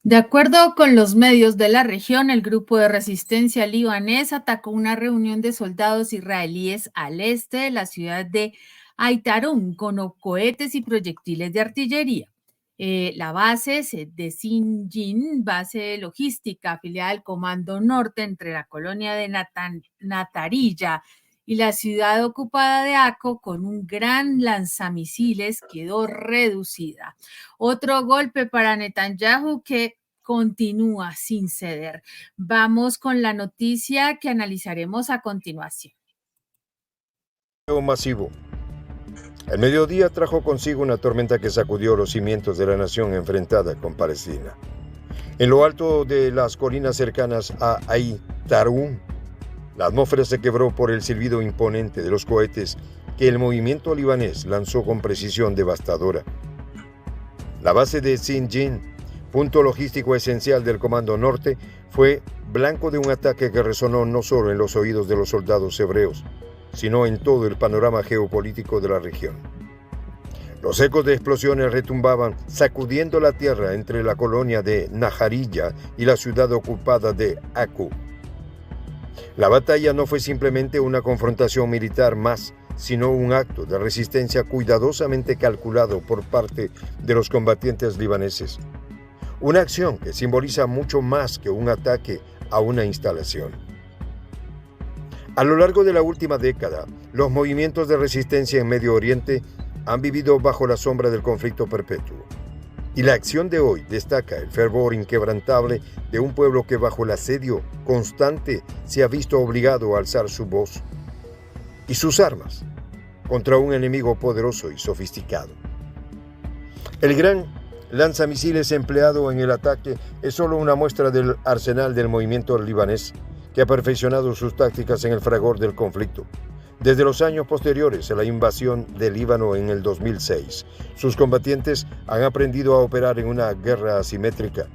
De acuerdo con los medios de la región, el grupo de resistencia libanés atacó una reunión de soldados israelíes al este de la ciudad de Aitarun con cohetes y proyectiles de artillería. La base de Sinjin, base logística afiliada al Comando Norte entre la colonia de Natarilla y la ciudad ocupada de Aco, con un gran lanzamisiles, quedó reducida. Otro golpe para Netanyahu que continúa sin ceder. Vamos con la noticia que analizaremos a continuación. Masivo. El mediodía trajo consigo una tormenta que sacudió los cimientos de la nación enfrentada con Palestina. En lo alto de las colinas cercanas a Aitarun, la atmósfera se quebró por el silbido imponente de los cohetes que el movimiento libanés lanzó con precisión devastadora. La base de Sinjin, punto logístico esencial del Comando Norte, fue blanco de un ataque que resonó no solo en los oídos de los soldados hebreos, sino en todo el panorama geopolítico de la región. Los ecos de explosiones retumbaban, sacudiendo la tierra entre la colonia de Najarilla y la ciudad ocupada de Aku. La batalla no fue simplemente una confrontación militar más, sino un acto de resistencia cuidadosamente calculado por parte de los combatientes libaneses. Una acción que simboliza mucho más que un ataque a una instalación. A lo largo de la última década, los movimientos de resistencia en Medio Oriente han vivido bajo la sombra del conflicto perpetuo. Y la acción de hoy destaca el fervor inquebrantable de un pueblo que bajo el asedio constante se ha visto obligado a alzar su voz y sus armas contra un enemigo poderoso y sofisticado. El gran lanzamisiles empleado en el ataque es solo una muestra del arsenal del movimiento libanés, que ha perfeccionado sus tácticas en el fragor del conflicto. Desde los años posteriores a la invasión de Líbano en el 2006, sus combatientes han aprendido a operar en una guerra asimétrica,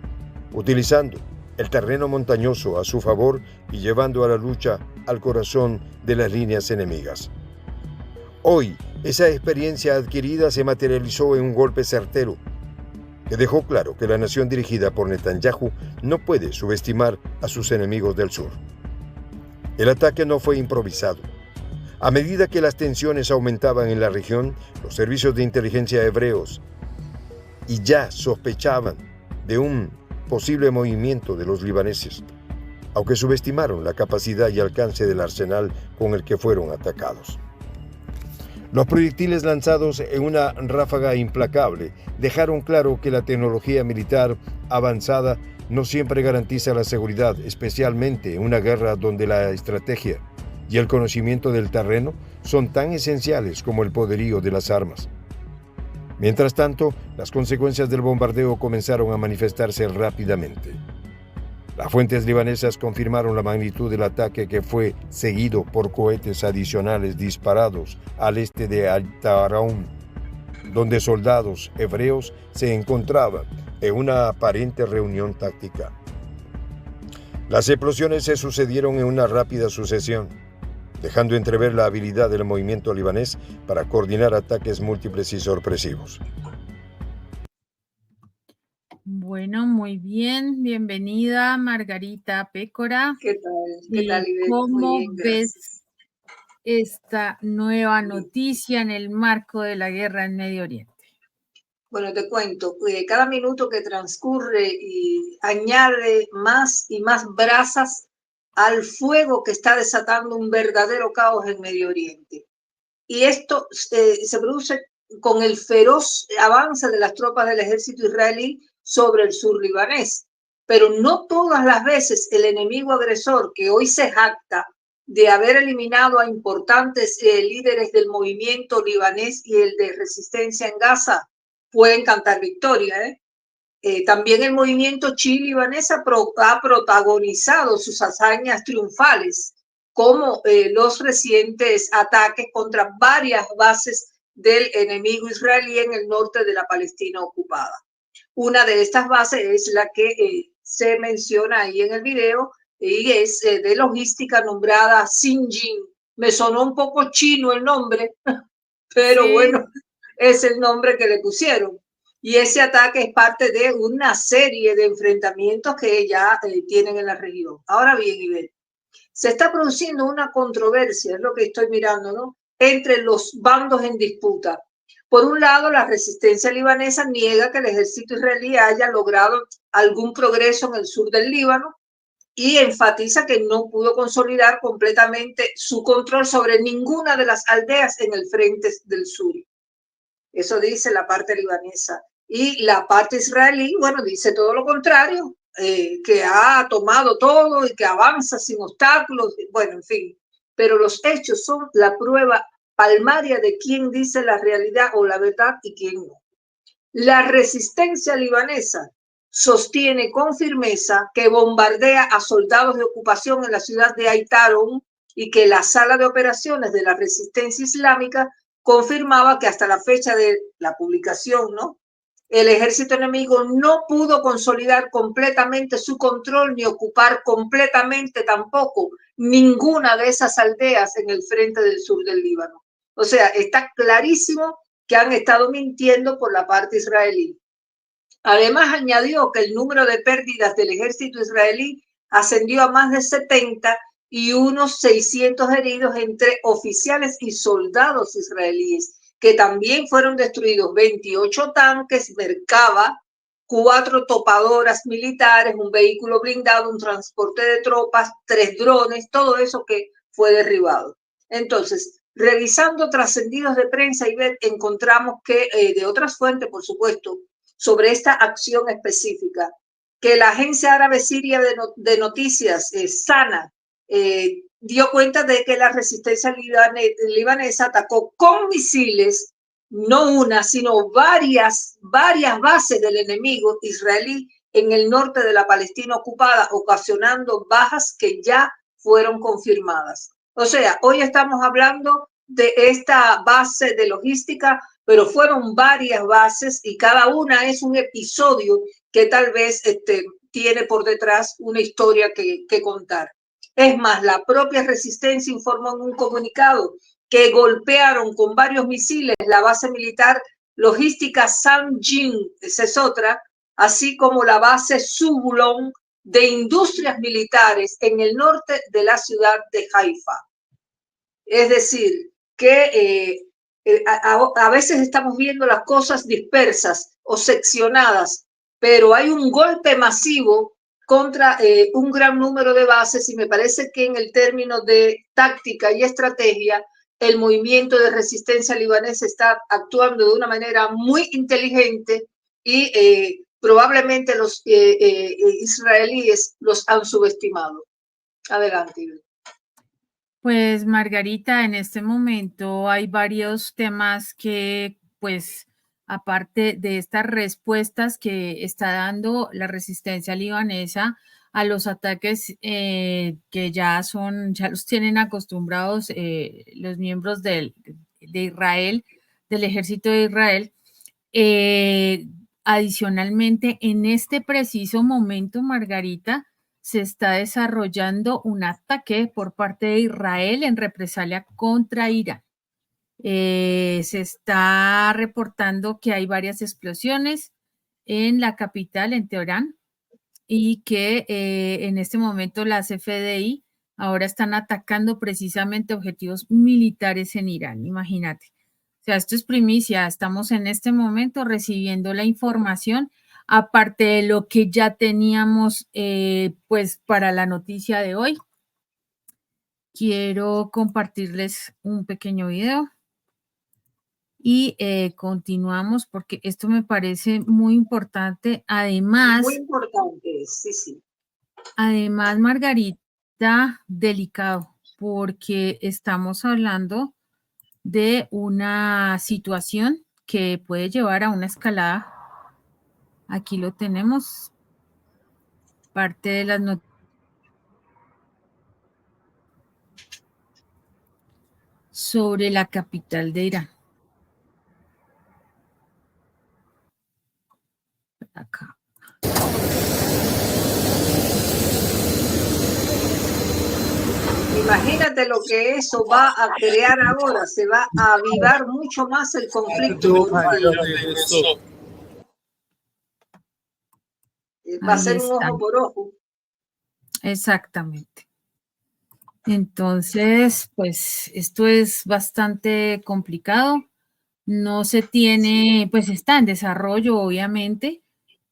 utilizando el terreno montañoso a su favor y llevando a la lucha al corazón de las líneas enemigas. Hoy, esa experiencia adquirida se materializó en un golpe certero, que dejó claro que la nación dirigida por Netanyahu no puede subestimar a sus enemigos del sur. El ataque no fue improvisado. A medida que las tensiones aumentaban en la región, los servicios de inteligencia hebreos y ya sospechaban de un posible movimiento de los libaneses, aunque subestimaron la capacidad y alcance del arsenal con el que fueron atacados. Los proyectiles lanzados en una ráfaga implacable dejaron claro que la tecnología militar avanzada no siempre garantiza la seguridad, especialmente en una guerra donde la estrategia y el conocimiento del terreno son tan esenciales como el poderío de las armas. Mientras tanto, las consecuencias del bombardeo comenzaron a manifestarse rápidamente. Las fuentes libanesas confirmaron la magnitud del ataque, que fue seguido por cohetes adicionales disparados al este de Al-Taraun, donde soldados hebreos se encontraban en una aparente reunión táctica. Las explosiones se sucedieron en una rápida sucesión, dejando entrever la habilidad del movimiento libanés para coordinar ataques múltiples y sorpresivos. Bueno, muy bien. Bienvenida, Margarita Pécora. ¿Qué tal? ¿Qué tal, Ivette? ¿Cómo Muy bien, ves esta nueva noticia en el marco de la guerra en Medio Oriente? Bueno, te cuento, cada minuto que transcurre y añade más y más brasas al fuego que está desatando un verdadero caos en Medio Oriente. Y esto se produce con el feroz avance de las tropas del ejército israelí sobre el sur libanés. Pero no todas las veces el enemigo agresor, que hoy se jacta de haber eliminado a importantes líderes del movimiento libanés y el de resistencia en Gaza, pueden cantar victoria. También el movimiento chií-libanés ha protagonizado sus hazañas triunfales, como los recientes ataques contra varias bases del enemigo israelí en el norte de la Palestina ocupada. Una de estas bases es la que se menciona ahí en el video, y es de logística, nombrada Sinjin. Me sonó un poco chino el nombre, pero sí, bueno, es el nombre que le pusieron. Y ese ataque es parte de una serie de enfrentamientos que ya tienen en la región. Ahora bien, Ivette, se está produciendo una controversia, es lo que estoy mirando, ¿no?, entre los bandos en disputa. Por un lado, la resistencia libanesa niega que el ejército israelí haya logrado algún progreso en el sur del Líbano y enfatiza que no pudo consolidar completamente su control sobre ninguna de las aldeas en el frente del sur. Eso dice la parte libanesa. Y la parte israelí, bueno, dice todo lo contrario, que ha tomado todo y que avanza sin obstáculos, bueno, en fin. Pero los hechos son la prueba palmaria de quién dice la realidad o la verdad y quién no. La resistencia libanesa sostiene con firmeza que bombardea a soldados de ocupación en la ciudad de Aitaron y que la sala de operaciones de la resistencia islámica confirmaba que hasta la fecha de la publicación, ¿no?, el ejército enemigo no pudo consolidar completamente su control ni ocupar completamente tampoco ninguna de esas aldeas en el frente del sur del Líbano. O sea, está clarísimo que han estado mintiendo por la parte israelí. Además, añadió que el número de pérdidas del ejército israelí ascendió a más de 70 y unos 600 heridos entre oficiales y soldados israelíes, que también fueron destruidos 28 tanques, Merkava, 4 topadoras militares, un vehículo blindado, un transporte de tropas, 3 drones, todo eso que fue derribado. Entonces, revisando trascendidos de prensa, encontramos que de otras fuentes, por supuesto, sobre esta acción específica, que la agencia árabe siria de noticias, SANA, dio cuenta de que la resistencia libanesa atacó con misiles, no una, sino varias bases del enemigo israelí en el norte de la Palestina ocupada, ocasionando bajas que ya fueron confirmadas. O sea, hoy estamos hablando de esta base de logística, pero fueron varias bases y cada una es un episodio que tal vez tiene por detrás una historia que contar. Es más, la propia resistencia informó en un comunicado que golpearon con varios misiles la base militar logística Sanjin, esa es otra, así como la base Zebulon de industrias militares en el norte de la ciudad de Haifa. Es decir, que a veces estamos viendo las cosas dispersas o seccionadas, pero hay un golpe masivo contra un gran número de bases y me parece que en el término de táctica y estrategia, el movimiento de resistencia libanés está actuando de una manera muy inteligente y probablemente los israelíes los han subestimado. Adelante. Pues Margarita, en este momento hay varios temas que, pues, aparte de estas respuestas que está dando la resistencia libanesa a los ataques que ya los tienen acostumbrados los miembros de Israel, del ejército de Israel. Adicionalmente, en este preciso momento, Margarita, se está desarrollando un ataque por parte de Israel en represalia contra Irán. Se está reportando que hay varias explosiones en la capital, en Teherán, y que en este momento las FDI ahora están atacando precisamente objetivos militares en Irán, imagínate. O sea, esto es primicia, estamos en este momento recibiendo la información, aparte de lo que ya teníamos pues para la noticia de hoy. Quiero compartirles un pequeño video y continuamos porque esto me parece muy importante. Además, muy importante, sí, sí. Además, Margarita, delicado, porque estamos hablando de una situación que puede llevar a una escalada. Aquí lo tenemos, parte de las noticias sobre la capital de Irán. Acá. Imagínate lo que eso va a crear ahora, se va a avivar mucho más el conflicto. Va a Ahí ser un está. ojo por ojo. Exactamente. Entonces, pues esto es bastante complicado. No se tiene, pues está en desarrollo, obviamente,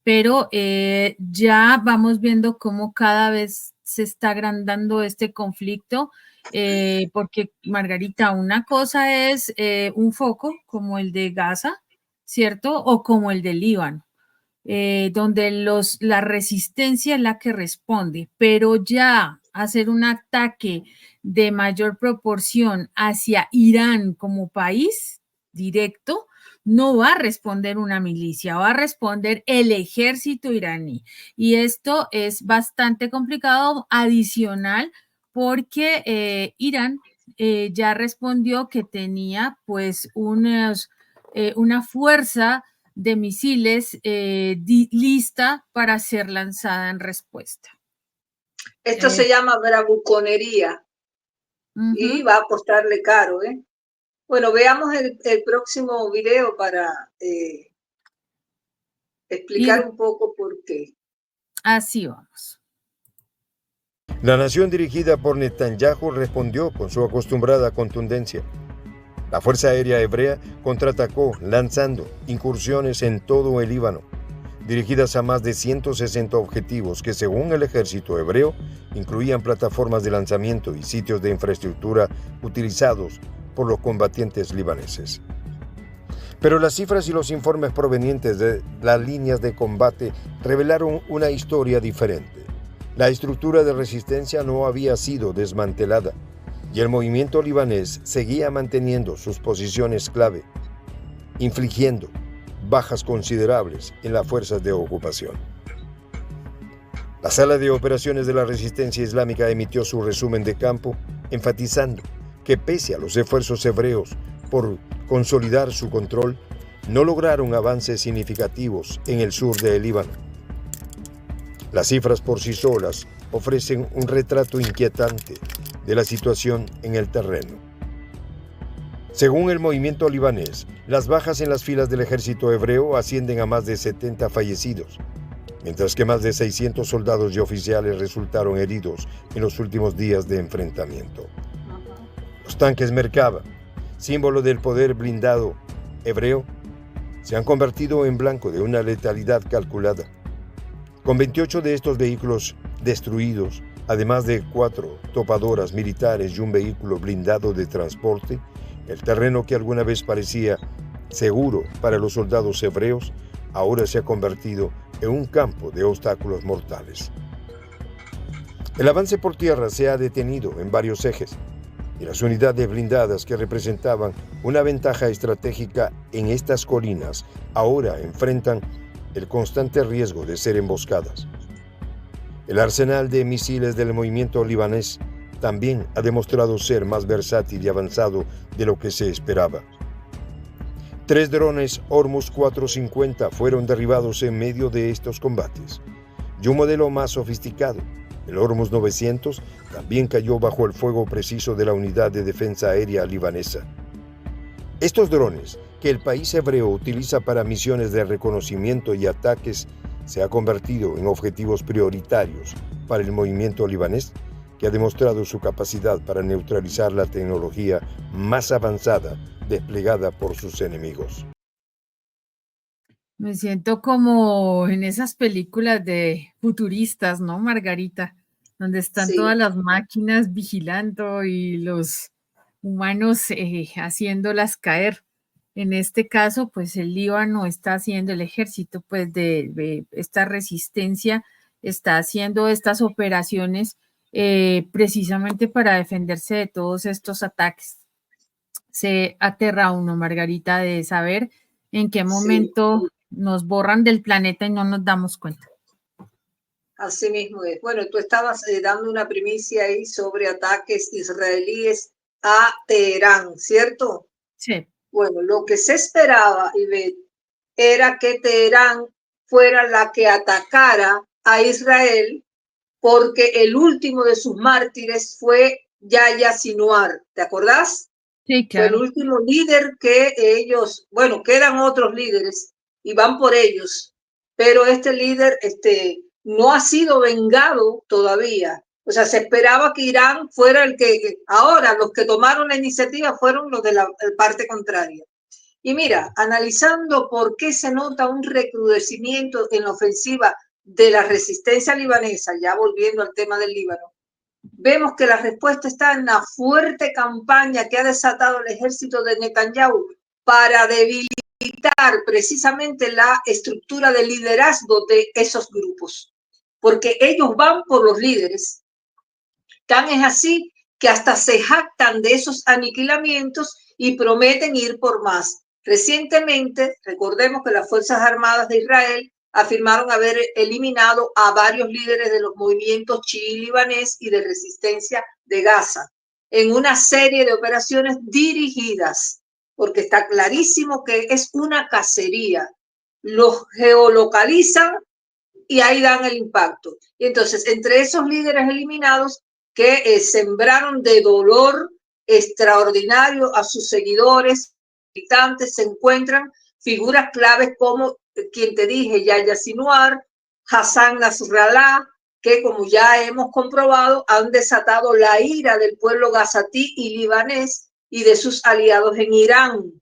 pero ya vamos viendo cómo cada vez se está agrandando este conflicto, porque Margarita, una cosa es un foco como el de Gaza, ¿cierto? O como el de Líbano, donde la resistencia es la que responde, pero ya hacer un ataque de mayor proporción hacia Irán como país directo, no va a responder una milicia, va a responder el ejército iraní. Y esto es bastante complicado, adicional, porque Irán ya respondió que tenía pues una fuerza de misiles lista para ser lanzada en respuesta. Esto se llama bravuconería y va a costarle caro, ¿eh? Bueno, veamos el próximo video para explicar un poco por qué. Así vamos. La nación dirigida por Netanyahu respondió con su acostumbrada contundencia. La Fuerza Aérea Hebrea contraatacó lanzando incursiones en todo el Líbano, dirigidas a más de 160 objetivos que, según el ejército hebreo, incluían plataformas de lanzamiento y sitios de infraestructura utilizados por los combatientes libaneses. Pero las cifras y los informes provenientes de las líneas de combate revelaron una historia diferente. La estructura de resistencia no había sido desmantelada y el movimiento libanés seguía manteniendo sus posiciones clave, infligiendo bajas considerables en las fuerzas de ocupación. La Sala de Operaciones de la Resistencia Islámica emitió su resumen de campo, enfatizando que pese a los esfuerzos hebreos por consolidar su control, no lograron avances significativos en el sur del Líbano. Las cifras por sí solas ofrecen un retrato inquietante de la situación en el terreno. Según el movimiento libanés, las bajas en las filas del ejército hebreo ascienden a más de 70 fallecidos, mientras que más de 600 soldados y oficiales resultaron heridos en los últimos días de enfrentamiento. Los tanques Merkava, símbolo del poder blindado hebreo, se han convertido en blanco de una letalidad calculada. Con 28 de estos vehículos destruidos, además de 4 topadoras militares y un vehículo blindado de transporte, el terreno que alguna vez parecía seguro para los soldados hebreos, ahora se ha convertido en un campo de obstáculos mortales. El avance por tierra se ha detenido en varios ejes, y las unidades blindadas que representaban una ventaja estratégica en estas colinas ahora enfrentan el constante riesgo de ser emboscadas. El arsenal de misiles del movimiento libanés también ha demostrado ser más versátil y avanzado de lo que se esperaba. 3 drones Hormuz 450 fueron derribados en medio de estos combates, y un modelo más sofisticado, el Hormuz 900, también cayó bajo el fuego preciso de la unidad de defensa aérea libanesa. Estos drones, que el país hebreo utiliza para misiones de reconocimiento y ataques, se han convertido en objetivos prioritarios para el movimiento libanés, que ha demostrado su capacidad para neutralizar la tecnología más avanzada desplegada por sus enemigos. Me siento como en esas películas de futuristas, ¿no, Margarita? Donde están todas las máquinas vigilando y los humanos haciéndolas caer. En este caso, pues el Líbano está haciendo, el ejército pues de esta resistencia está haciendo estas operaciones precisamente para defenderse de todos estos ataques. Se aterra uno, Margarita, de saber en qué momento nos borran del planeta y no nos damos cuenta. Así mismo es. Bueno, tú estabas dando una primicia ahí sobre ataques israelíes a Teherán, ¿cierto? Sí. Bueno, lo que se esperaba, Ivette, era que Teherán fuera la que atacara a Israel, porque el último de sus mártires fue Yahya Sinwar, ¿te acordás? Sí, Fue claro. el último líder que ellos, bueno, quedan otros líderes y van por ellos, pero este líder no ha sido vengado todavía. O sea, se esperaba que Irán fuera el que, ahora los que tomaron la iniciativa fueron los de la parte contraria. Y mira, analizando por qué se nota un recrudecimiento en la ofensiva de la resistencia libanesa, ya volviendo al tema del Líbano, vemos que la respuesta está en la fuerte campaña que ha desatado el ejército de Netanyahu para debilitar precisamente la estructura de liderazgo de esos grupos, porque ellos van por los líderes. Tan es así que hasta se jactan de esos aniquilamientos y prometen ir por más. Recientemente, recordemos que las Fuerzas Armadas de Israel afirmaron haber eliminado a varios líderes de los movimientos chií libanés y de resistencia de Gaza en una serie de operaciones dirigidas, porque está clarísimo que es una cacería. Los geolocalizan y ahí dan el impacto. Y entonces, entre esos líderes eliminados que sembraron de dolor extraordinario a sus seguidores, militantes, se encuentran figuras claves como quien te dije, Yahya Sinwar, Hassan Nasrallah, que como ya hemos comprobado, han desatado la ira del pueblo gazatí y libanés y de sus aliados en Irán.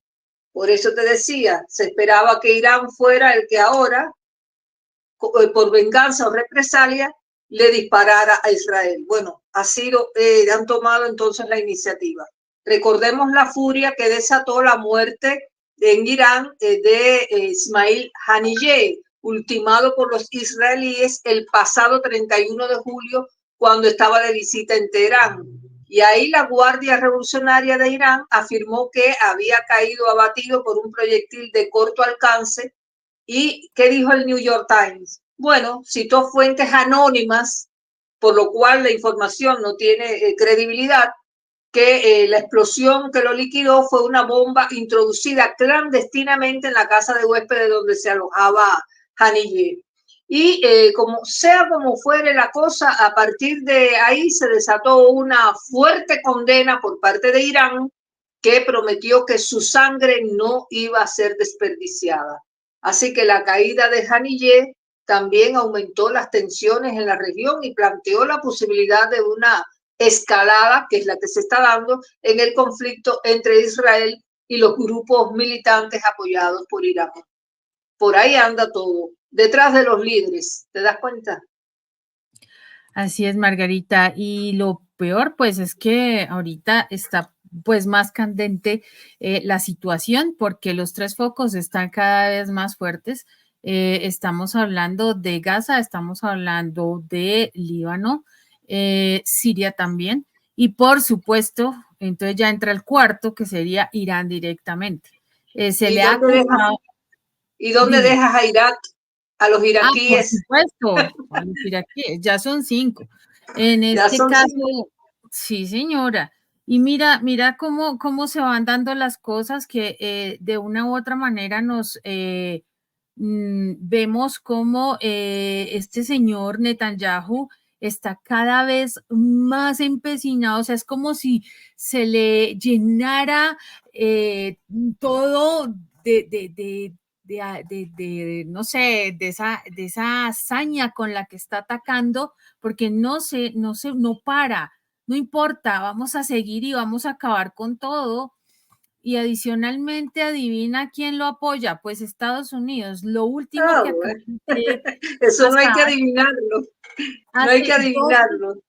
Por eso te decía, se esperaba que Irán fuera el que ahora, por venganza o represalia, le disparara a Israel. Bueno, han tomado entonces la iniciativa. Recordemos la furia que desató la muerte en Irán de Ismail Haniyeh, ultimado por los israelíes el pasado 31 de julio cuando estaba de visita en Teherán. Y ahí la Guardia Revolucionaria de Irán afirmó que había caído abatido por un proyectil de corto alcance. ¿Y qué dijo el New York Times? Bueno, citó fuentes anónimas, por lo cual la información no tiene credibilidad, que la explosión que lo liquidó fue una bomba introducida clandestinamente en la casa de huéspedes donde se alojaba Haniyeh. Y como fuere la cosa, a partir de ahí se desató una fuerte condena por parte de Irán, que prometió que su sangre no iba a ser desperdiciada. Así que la caída de Haniyeh también aumentó las tensiones en la región y planteó la posibilidad de una escalada, que es la que se está dando en el conflicto entre Israel y los grupos militantes apoyados por Irán. Por ahí anda todo, detrás de los líderes, ¿te das cuenta? Así es, Margarita. Y lo peor, pues, es que ahorita está, pues, más candente la situación porque los tres focos están cada vez más fuertes. Estamos hablando de Gaza, estamos hablando de Líbano, Siria también. Y por supuesto, entonces ya entra el cuarto, que sería Irán directamente. Se le ha acusado. ¿Y dónde dejas a Irak? A los Por iraquíes. supuesto, a los iraquíes, ya son 5. En este caso, 5. Sí, señora. Y mira cómo se van dando las cosas que de una u otra manera nos vemos cómo este señor Netanyahu está cada vez más empecinado, o sea, es como si se le llenara todo no sé, de esa hazaña con la que está atacando, porque no para, no importa, vamos a seguir y vamos a acabar con todo. Y adicionalmente, adivina quién lo apoya, pues Estados Unidos. Lo último que acaba de eso no hay que pasar, adivinarlo, no hay que adivinarlo.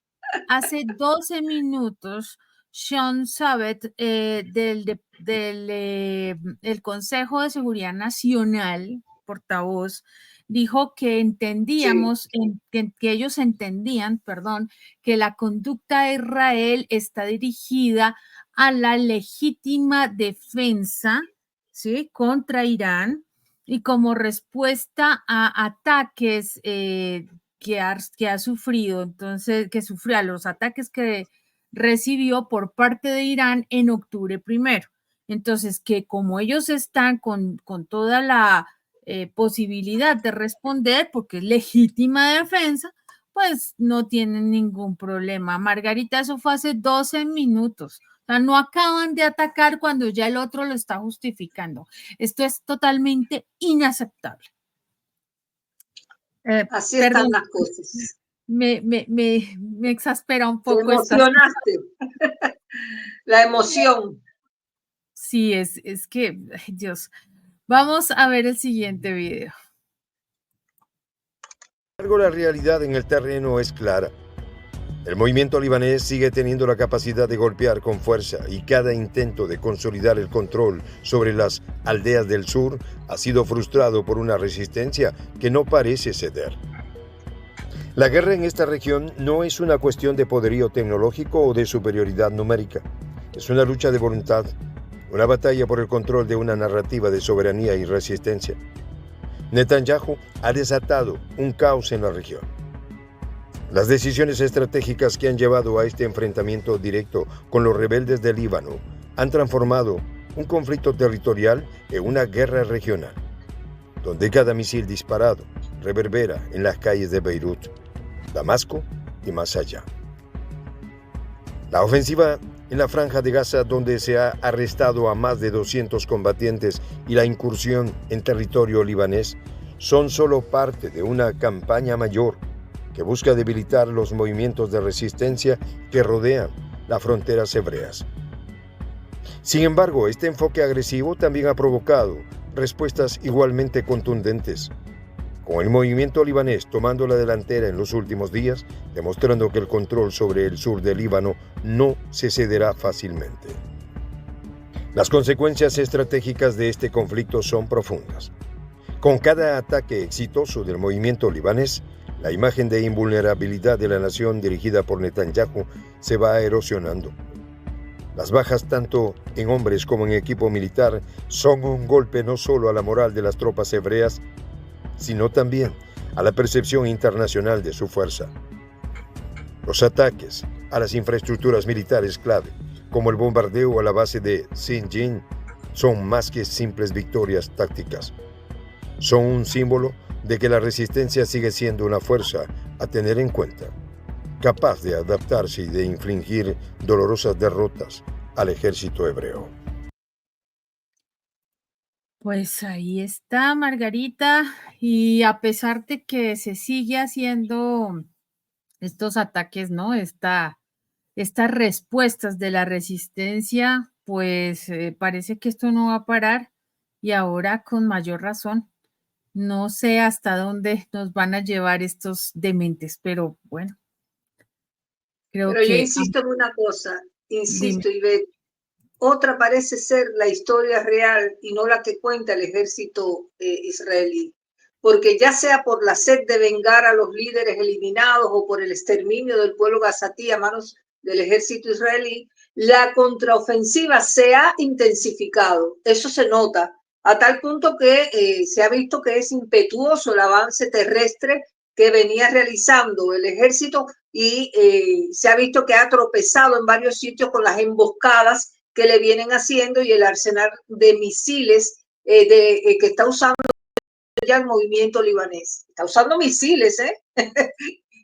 Hace 12 minutos, Sean Sabet el Consejo de Seguridad Nacional, portavoz, dijo que entendíamos, que ellos entendían, perdón, que la conducta de Israel está dirigida a la legítima defensa, ¿sí?, contra Irán y como respuesta a ataques que ha sufrido, entonces, que sufrió a los ataques que recibió por parte de Irán en octubre primero. Entonces, que como ellos están con toda la posibilidad de responder, porque es legítima defensa, pues no tienen ningún problema. Margarita, eso fue hace 12 minutos. O sea, no acaban de atacar cuando ya el otro lo está justificando. Esto es totalmente inaceptable. Así están Perdón, las cosas. me exaspera un Te poco esta emocionaste. La emoción. sí, es que, ay, Dios. Vamos a ver el siguiente video. Sin embargo, la realidad en el terreno es clara. El movimiento libanés sigue teniendo la capacidad de golpear con fuerza y cada intento de consolidar el control sobre las aldeas del sur ha sido frustrado por una resistencia que no parece ceder. La guerra en esta región no es una cuestión de poderío tecnológico o de superioridad numérica. Es una lucha de voluntad, una batalla por el control de una narrativa de soberanía y resistencia. Netanyahu ha desatado un caos en la región. Las decisiones estratégicas que han llevado a este enfrentamiento directo con los rebeldes del Líbano han transformado un conflicto territorial en una guerra regional, donde cada misil disparado reverbera en las calles de Beirut, Damasco y más allá. La ofensiva en la Franja de Gaza, donde se ha arrestado a más de 200 combatientes, y la incursión en territorio libanés son solo parte de una campaña mayor que busca debilitar los movimientos de resistencia que rodean las fronteras hebreas. Sin embargo, este enfoque agresivo también ha provocado respuestas igualmente contundentes, con el movimiento libanés tomando la delantera en los últimos días, demostrando que el control sobre el sur del Líbano no se cederá fácilmente. Las consecuencias estratégicas de este conflicto son profundas. Con cada ataque exitoso del movimiento libanés, la imagen de invulnerabilidad de la nación dirigida por Netanyahu se va erosionando. Las bajas tanto en hombres como en equipo militar son un golpe no solo a la moral de las tropas hebreas, sino también a la percepción internacional de su fuerza. Los ataques a las infraestructuras militares clave, como el bombardeo a la base de Sinjin, son más que simples victorias tácticas. Son un símbolo de que la resistencia sigue siendo una fuerza a tener en cuenta, capaz de adaptarse y de infligir dolorosas derrotas al ejército hebreo. Pues ahí está, Margarita, y a pesar de que se sigue haciendo estos ataques, ¿no? Estas respuestas de la resistencia, pues parece que esto no va a parar y ahora con mayor razón. No sé hasta dónde nos van a llevar estos dementes, pero bueno, creo Pero yo que insisto en una cosa, dime. insisto, Ivette, otra parece ser la historia real y no la que cuenta el ejército israelí. Porque ya sea por la sed de vengar a los líderes eliminados o por el exterminio del pueblo gazatí a manos del ejército israelí, la contraofensiva se ha intensificado. Eso se nota, a tal punto que se ha visto que es impetuoso el avance terrestre que venía realizando el ejército y se ha visto que ha tropezado en varios sitios con las emboscadas que le vienen haciendo y el arsenal de misiles que está usando ya el movimiento libanés. Está usando misiles, ¿eh?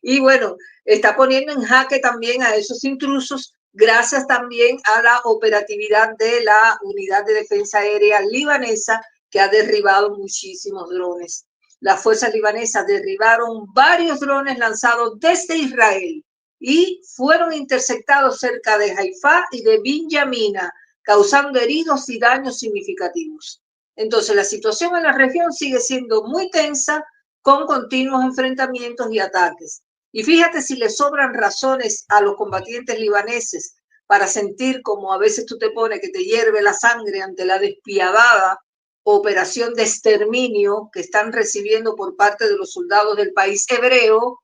Y bueno, está poniendo en jaque también a esos intrusos, gracias también a la operatividad de la Unidad de Defensa Aérea libanesa, que ha derribado muchísimos drones. Las fuerzas libanesas derribaron varios drones lanzados desde Israel y fueron interceptados cerca de Haifa y de Binyamina, causando heridos y daños significativos. Entonces, la situación en la región sigue siendo muy tensa, con continuos enfrentamientos y ataques. Y fíjate si le sobran razones a los combatientes libaneses para sentir como a veces tú te pones que te hierve la sangre ante la despiadada operación de exterminio que están recibiendo por parte de los soldados del país hebreo,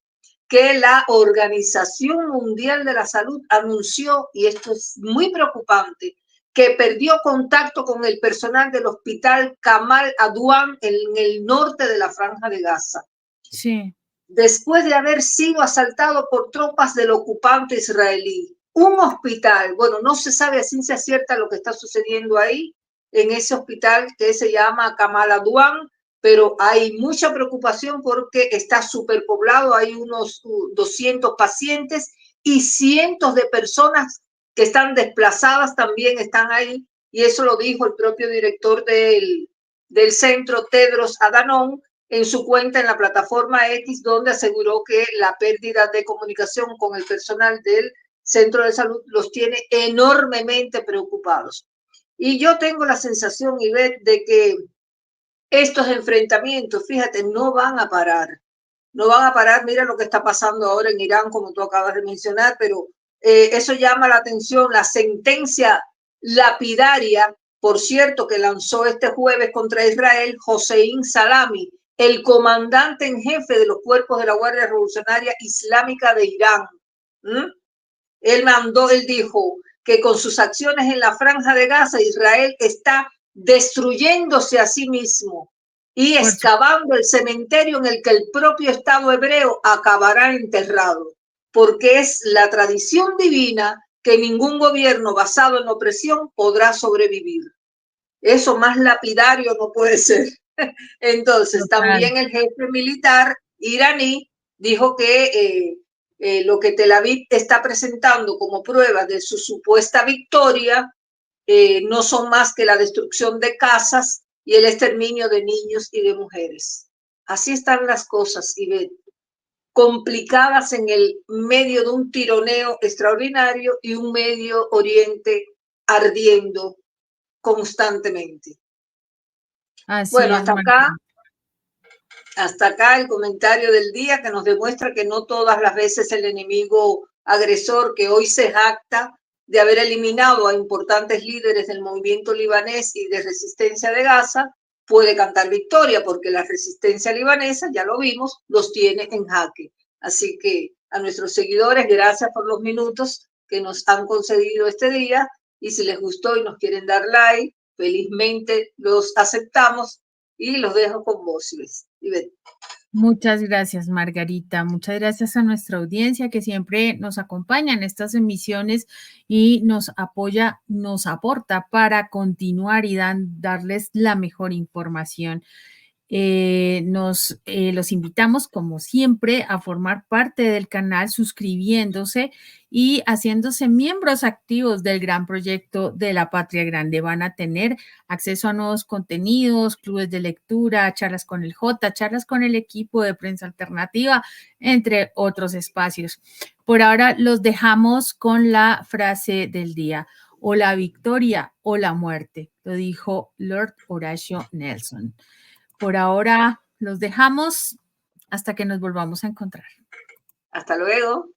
que la Organización Mundial de la Salud anunció, y esto es muy preocupante, que perdió contacto con el personal del hospital Kamal Adwan en el norte de la Franja de Gaza. Sí. Después de haber sido asaltado por tropas del ocupante israelí. Un hospital, bueno, no se sabe a ciencia cierta lo que está sucediendo ahí, en ese hospital que se llama Kamal Adwan, pero hay mucha preocupación porque está superpoblado, hay unos 200 pacientes y cientos de personas que están desplazadas también están ahí, y eso lo dijo el propio director del centro, Tedros Adhanom, en su cuenta en la plataforma X, donde aseguró que la pérdida de comunicación con el personal del centro de salud los tiene enormemente preocupados. Y yo tengo la sensación, Ivette, de que estos enfrentamientos, fíjate, no van a parar. No van a parar. Mira lo que está pasando ahora en Irán, como tú acabas de mencionar, pero eso llama la atención. La sentencia lapidaria, por cierto, que lanzó este jueves contra Israel, Hossein Salami, el comandante en jefe de los cuerpos de la Guardia Revolucionaria Islámica de Irán. Él dijo que con sus acciones en la Franja de Gaza, Israel está destruyéndose a sí mismo y excavando el cementerio en el que el propio Estado hebreo acabará enterrado, porque es la tradición divina que ningún gobierno basado en opresión podrá sobrevivir. Eso más lapidario no puede ser. Entonces, también el jefe militar iraní dijo que lo que Tel Aviv está presentando como prueba de su supuesta victoria no son más que la destrucción de casas y el exterminio de niños y de mujeres. Así están las cosas, Ivette, complicadas en el medio de un tironeo extraordinario y un Medio Oriente ardiendo constantemente. Así bueno, es, hasta acá el comentario del día, que nos demuestra que no todas las veces el enemigo agresor, que hoy se jacta de haber eliminado a importantes líderes del movimiento libanés y de resistencia de Gaza, puede cantar victoria, porque la resistencia libanesa, ya lo vimos, los tiene en jaque. Así que a nuestros seguidores, gracias por los minutos que nos han concedido este día, y si les gustó y nos quieren dar like, felizmente los aceptamos y los dejo con vos, Ivette. Muchas gracias, Margarita. Muchas gracias a nuestra audiencia que siempre nos acompaña en estas emisiones y nos apoya, nos aporta para continuar y darles la mejor información. Los invitamos, como siempre, a formar parte del canal suscribiéndose y haciéndose miembros activos del gran proyecto de la Patria Grande. Van a tener acceso a nuevos contenidos, clubes de lectura, charlas con el J, charlas con el equipo de prensa alternativa, entre otros espacios. Por ahora los dejamos con la frase del día: o la victoria o la muerte, lo dijo Lord Horatio Nelson. Por ahora los dejamos hasta que nos volvamos a encontrar. Hasta luego.